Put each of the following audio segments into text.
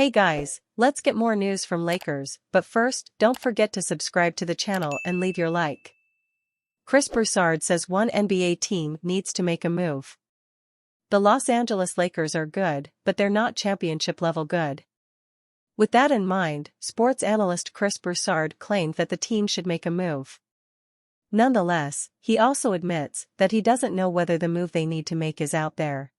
Hey guys, let's get more news from Lakers, but first, don't forget to subscribe to the channel and leave your like. Chris Broussard says one NBA team needs to make a move. The Los Angeles Lakers are good, but they're not championship-level good. With that in mind, sports analyst Chris Broussard claimed that the team should make a move. Nonetheless, he also admits that he doesn't know whether the move they need to make is out there.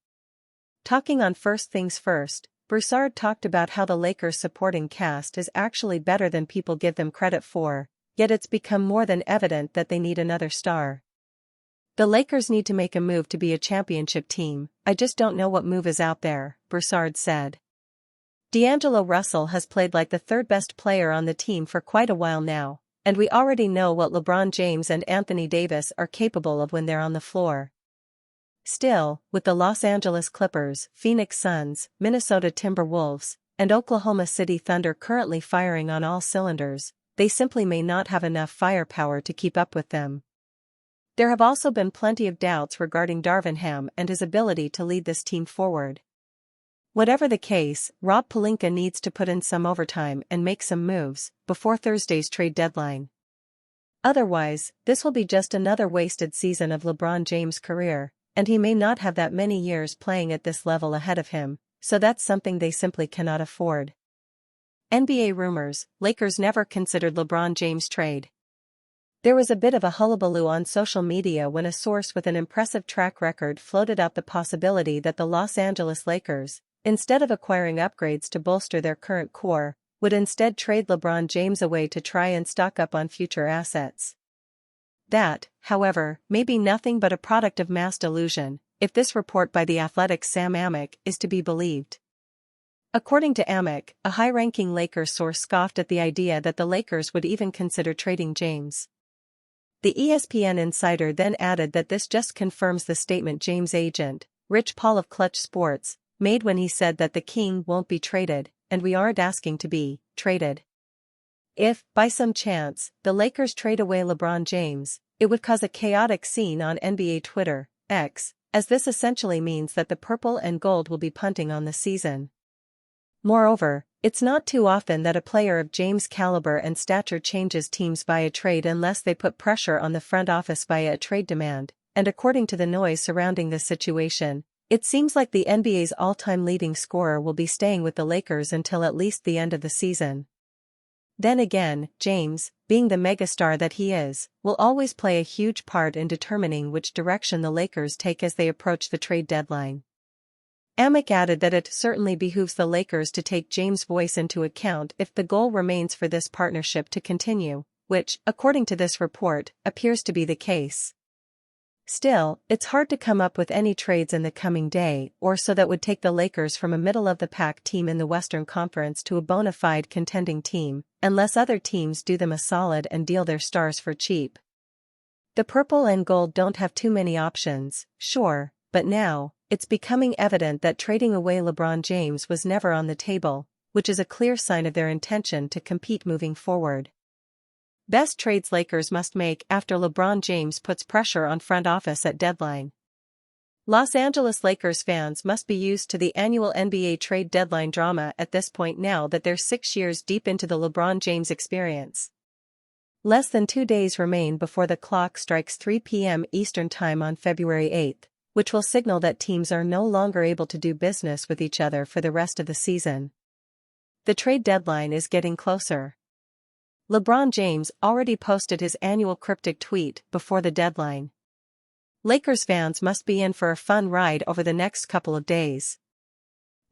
Talking on First Things First, Broussard talked about how the Lakers' supporting cast is actually better than people give them credit for, yet it's become more than evident that they need another star. The Lakers need to make a move to be a championship team, I just don't know what move is out there, Broussard said. D'Angelo Russell has played like the third best player on the team for quite a while now, and we already know what LeBron James and Anthony Davis are capable of when they're on the floor. Still, with the Los Angeles Clippers, Phoenix Suns, Minnesota Timberwolves, and Oklahoma City Thunder currently firing on all cylinders, they simply may not have enough firepower to keep up with them. There have also been plenty of doubts regarding Darvin Ham and his ability to lead this team forward. Whatever the case, Rob Pelinka needs to put in some overtime and make some moves before Thursday's trade deadline. Otherwise, this will be just another wasted season of LeBron James' career, and he may not have that many years playing at this level ahead of him, so that's something they simply cannot afford. NBA rumors: Lakers never considered LeBron James trade. There was a bit of a hullabaloo on social media when a source with an impressive track record floated out the possibility that the Los Angeles Lakers, instead of acquiring upgrades to bolster their current core, would instead trade LeBron James away to try and stock up on future assets. That, however, may be nothing but a product of mass delusion, if this report by The Athletic's Sam Amick is to be believed. According to Amick, a high-ranking Lakers source scoffed at the idea that the Lakers would even consider trading James. The ESPN insider then added that this just confirms the statement James' agent, Rich Paul of Clutch Sports, made when he said that the King won't be traded, and we aren't asking to be traded. If, by some chance, the Lakers trade away LeBron James, it would cause a chaotic scene on NBA Twitter, X, as this essentially means that the purple and gold will be punting on the season. Moreover, it's not too often that a player of James' caliber and stature changes teams via trade unless they put pressure on the front office via a trade demand, and according to the noise surrounding this situation, it seems like the NBA's all-time leading scorer will be staying with the Lakers until at least the end of the season. Then again, James, being the megastar that he is, will always play a huge part in determining which direction the Lakers take as they approach the trade deadline. Amick added that it certainly behooves the Lakers to take James' voice into account if the goal remains for this partnership to continue, which, according to this report, appears to be the case. Still, it's hard to come up with any trades in the coming day or so that would take the Lakers from a middle-of-the-pack team in the Western Conference to a bona fide contending team, unless other teams do them a solid and deal their stars for cheap. The purple and gold don't have too many options, sure, but now, it's becoming evident that trading away LeBron James was never on the table, which is a clear sign of their intention to compete moving forward. Best trades Lakers must make after LeBron James puts pressure on front office at deadline. Los Angeles Lakers fans must be used to the annual NBA trade deadline drama at this point now that they're 6 years deep into the LeBron James experience. Less than 2 days remain before the clock strikes 3 p.m. Eastern Time on February 8th, which will signal that teams are no longer able to do business with each other for the rest of the season. The trade deadline is getting closer. LeBron James already posted his annual cryptic tweet before the deadline. Lakers fans must be in for a fun ride over the next couple of days.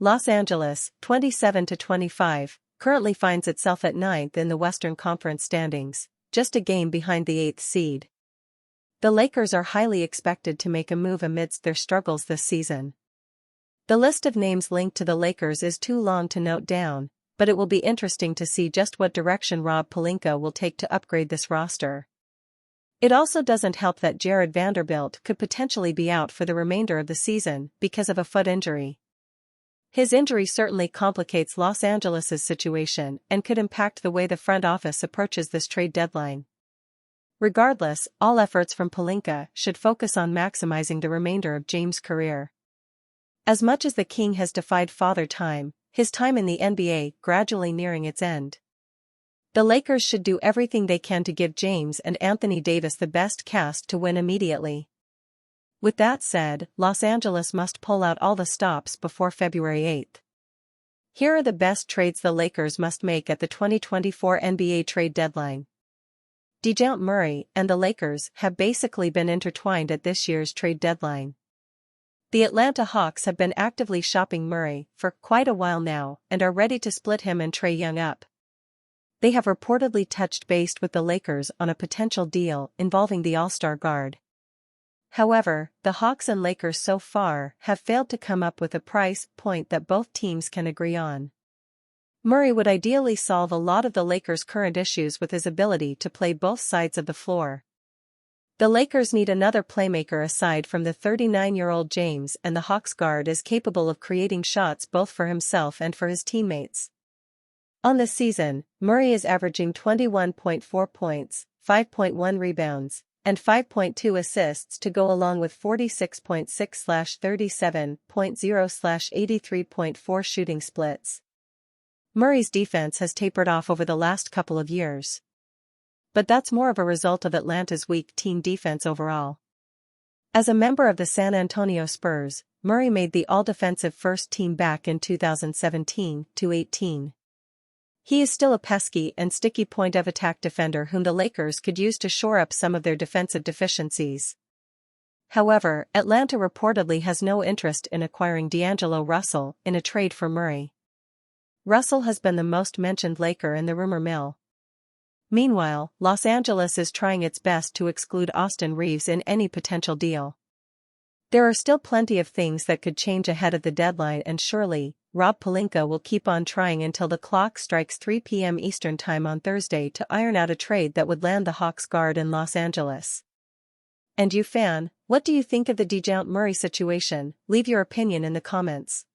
Los Angeles, 27-25, currently finds itself at 9th in the Western Conference standings, just a game behind the 8th seed. The Lakers are highly expected to make a move amidst their struggles this season. The list of names linked to the Lakers is too long to note down, but it will be interesting to see just what direction Rob Pelinka will take to upgrade this roster. It also doesn't help that Jared Vanderbilt could potentially be out for the remainder of the season because of a foot injury. His injury certainly complicates Los Angeles' situation and could impact the way the front office approaches this trade deadline. Regardless, all efforts from Pelinka should focus on maximizing the remainder of James' career. As much as the King has defied Father Time, his time in the NBA gradually nearing its end. The Lakers should do everything they can to give James and Anthony Davis the best cast to win immediately. With that said, Los Angeles must pull out all the stops before February 8. Here are the best trades the Lakers must make at the 2024 NBA trade deadline. Dejounte Murray and the Lakers have basically been intertwined at this year's trade deadline. The Atlanta Hawks have been actively shopping Murray for quite a while now and are ready to split him and Trae Young up. They have reportedly touched base with the Lakers on a potential deal involving the All-Star guard. However, the Hawks and Lakers so far have failed to come up with a price point that both teams can agree on. Murray would ideally solve a lot of the Lakers' current issues with his ability to play both sides of the floor. The Lakers need another playmaker aside from the 39-year-old James, and the Hawks guard is capable of creating shots both for himself and for his teammates. On the season, Murray is averaging 21.4 points, 5.1 rebounds, and 5.2 assists to go along with 46.6/37.0/83.4 shooting splits. Murray's defense has tapered off over the last couple of years. But that's more of a result of Atlanta's weak team defense overall. As a member of the San Antonio Spurs, Murray made the all-defensive first team back in 2017-18. He is still a pesky and sticky point-of-attack defender whom the Lakers could use to shore up some of their defensive deficiencies. However, Atlanta reportedly has no interest in acquiring D'Angelo Russell in a trade for Murray. Russell has been the most mentioned Laker in the rumor mill. Meanwhile, Los Angeles is trying its best to exclude Austin Reaves in any potential deal. There are still plenty of things that could change ahead of the deadline, and surely, Rob Pelinka will keep on trying until the clock strikes 3 p.m. Eastern Time on Thursday to iron out a trade that would land the Hawks guard in Los Angeles. And you fan, what do you think of the Dejounte Murray situation? Leave your opinion in the comments.